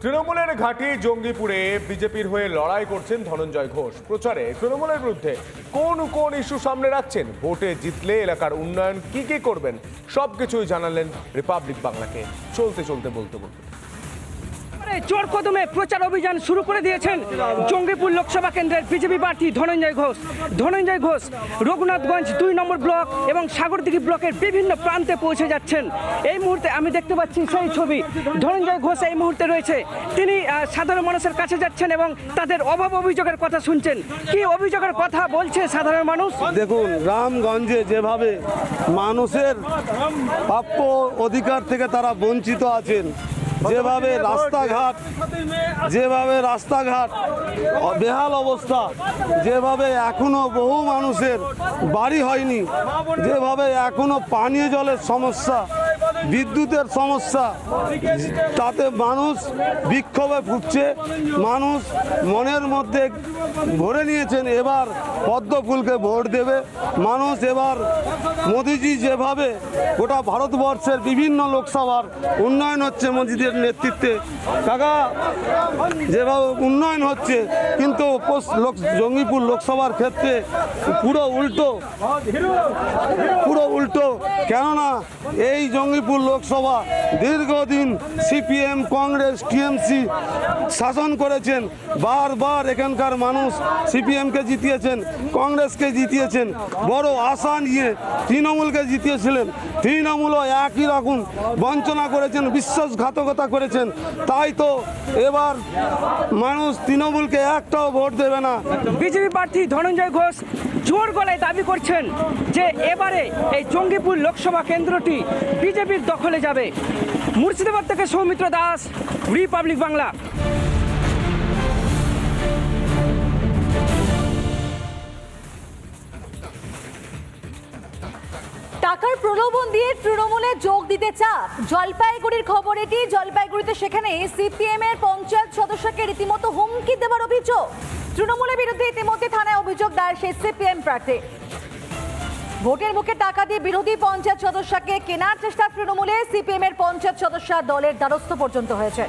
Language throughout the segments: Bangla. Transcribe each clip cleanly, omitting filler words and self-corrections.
তৃণমূলের ঘাঁটি জঙ্গিপুরে বিজেপির হয়ে লড়াই করছেন ধনঞ্জয় ঘোষ। প্রচারে তৃণমূলের বিরুদ্ধে কোন কোন ইস্যু সামনে রাখছেন, ভোটে জিতলে এলাকার উন্নয়ন কি কি করবেন, সবকিছুই জানালেন রিপাবলিক বাংলাকে। চলতে চলতে বলতে বলতে জোর কদমে প্রচার অভিযান শুরু করে দিয়েছেন জঙ্গিপুর লোকসভা কেন্দ্রের বিজেপি প্রার্থী ধনঞ্জয় ঘোষ। ধনঞ্জয় ঘোষ রঘুনাথগঞ্জ 2 নম্বর ব্লক এবং সাগরদিঘি ব্লকের বিভিন্ন প্রান্তে পৌঁছে যাচ্ছেন। এই মুহূর্তে আমি দেখতে পাচ্ছি সেই ছবি। ধনঞ্জয় ঘোষ এই মুহূর্তে রয়েছে, তিনি সাধারণ মানুষের কাছে যাচ্ছেন এবং তাদের অভাব অভিযোগের কথা শুনছেন। কি অভিযোগের কথা বলছে সাধারণ মানুষ? দেখুন, রামগঞ্জে যেভাবে মানুষের প্রাপ্য অধিকার থেকে তারা বঞ্চিত আছেন, যেভাবে রাস্তাঘাট বেহাল অবস্থা, যেভাবে এখনো বহু মানুষের বাড়ি হয়নি, যেভাবে এখনো পানীয় জলের সমস্যা, বিদ্যুতের সমস্যা, তাতে মানুষ বিক্ষোভে ফুটছে। মানুষ মনের মধ্যে ভরে নিয়েছেন এবার পদ্মফুলকে ভোট দেবে। মানুষ এবার মোদিজি যেভাবে গোটা ভারতবর্ষের বিভিন্ন লোকসভার উন্নয়ন হচ্ছে মোদিজির নেতৃত্বে, কাকা যেভাবে উন্নয়ন হচ্ছে, কিন্তু জঙ্গিপুর লোকসভার ক্ষেত্রে পুরো উল্টো। কেননা এই জঙ্গিপুর লোকসভা দীর্ঘদিন সিপিএম, কংগ্রেস, টিএমসি শাসন করেছেন। বারবার এখানকার মানুষ সিপিএমকে জিতিয়েছেন, কংগ্রেসকে জিতিয়েছেন, বড় আশা নিয়ে তৃণমূলকে জিতিয়েছিলেন। তৃণমূলও একই রকম বঞ্চনা করেছেন, বিশ্বাসঘাতকতা করেছেন। তাই তো এবার মানুষ তৃণমূলকে একটাও ভোট দেবে না। বিজেপি প্রার্থী ধনঞ্জয় ঘোষ জোর গলায় দাবি করছেন যে এবারে এই জঙ্গিপুর লোকসভা কেন্দ্রটি বিজেপির দখলে যাবে। মুর্শিদাবাদ থেকে সৌমিত্র দাস, রিপাবলিক বাংলা। টাকার প্রলোভন দিয়ে তৃণমূলে যোগ দিতে চাপ। জলপাইগুড়ির খবর এটি। জলপাইগুড়িতে সেখানে সিপিএম এর পঞ্চায়েত সদস্যকে রীতিমতো হুমকি দেওয়ার অভিযোগ। তৃণমূলের বিরুদ্ধে ইতিমধ্যে থানায় অভিযোগ দায়ের সেই সিপিএম প্রার্থী। ভোটের মুখে টাকা দিয়ে বিরোধী পঞ্চায়েত সদস্যকে কেনার চেষ্টা তৃণমূলে। সিপিএম এর পঞ্চায়েত সদস্য দলের দ্বারস্থ পর্যন্ত হয়েছে।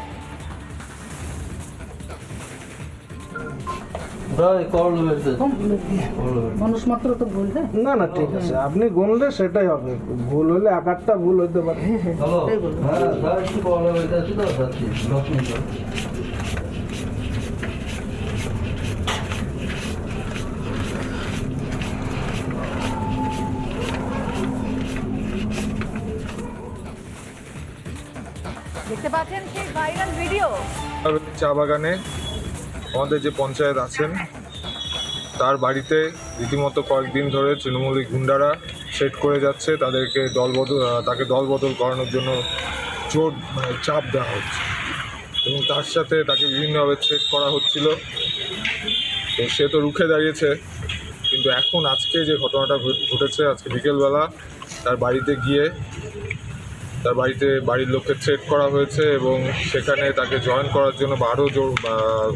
মানুষ মাত্র তো বলবে না, ঠিক আছে, আপনি গুনলে সেটাই হবে। ভুল হলে আকারটা ভুল হতে পারে। দেখতে পাচ্ছেন সেই ভাইরাল ভিডিও। চা বাগানে আমাদের যে পঞ্চায়েত আছেন তার বাড়িতে রীতিমতো কয়েকদিন ধরে তৃণমূলী গুন্ডারা সেট করে যাচ্ছে। তাকে দলবদল করানোর জন্য জোর চাপ দেওয়া হচ্ছে এবং তার সাথে তাকে বিভিন্নভাবে সেট করা হচ্ছিল। তো সে তো রুখে দাঁড়িয়েছে, কিন্তু এখন আজকে যে ঘটনাটা ঘটেছে, আজকে বিকেলবেলা তার বাড়িতে গিয়ে বাড়ির লোককে থ্রেট করা হয়েছে এবং সেখানে তাকে জয়েন করার জন্য বা আরও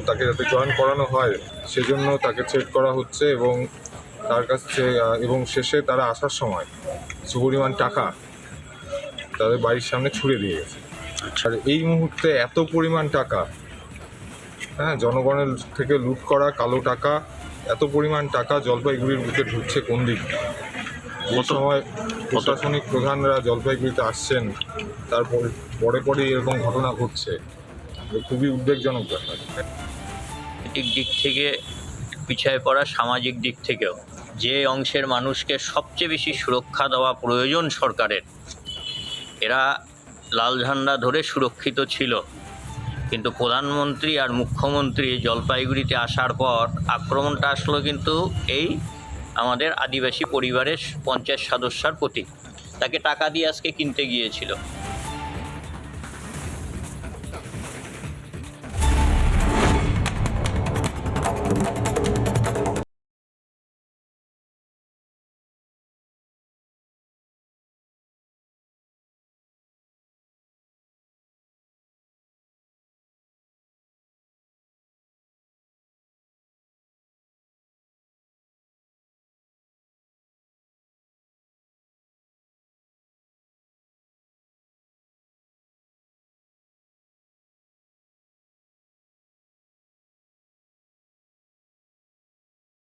তাকে যাতে জয়েন করানো হয় সেজন্য তাকে থ্রেট করা হচ্ছে এবং তার কাছে এবং শেষে তারা আসার সময় কিছু পরিমাণ টাকা তাদের বাড়ির সামনে ছুড়ে দিয়ে গেছে। আর এই মুহূর্তে এত পরিমাণ টাকা, জনগণের থেকে লুট করা কালো টাকা, এত পরিমাণ টাকা জলপাইগুড়ির বুকে ঢুকছে কোন দিক? যে সময় প্রশাসনিক প্রধানরা জলপাইগুড়িতে আসছেন তারপর পরে এরকম ঘটনা ঘটছে, খুবই উদ্বেগজনক ব্যাপার। দিক থেকে পিছিয়ে পড়া, সামাজিক দিক থেকেও যে অংশের মানুষকে সবচেয়ে বেশি সুরক্ষা দেওয়া প্রয়োজন সরকারের, এরা লাল ঝান্ডা ধরে সুরক্ষিত ছিল। কিন্তু প্রধানমন্ত্রী আর মুখ্যমন্ত্রী জলপাইগুড়িতে আসার পর আক্রমণটা আসলো কিন্তু এই আমাদের আদিবাসী পরিবারের পঞ্চায়েত সদস্যর প্রতি। তাকে টাকা দিয়ে আজকে কিনতে গিয়েছিল।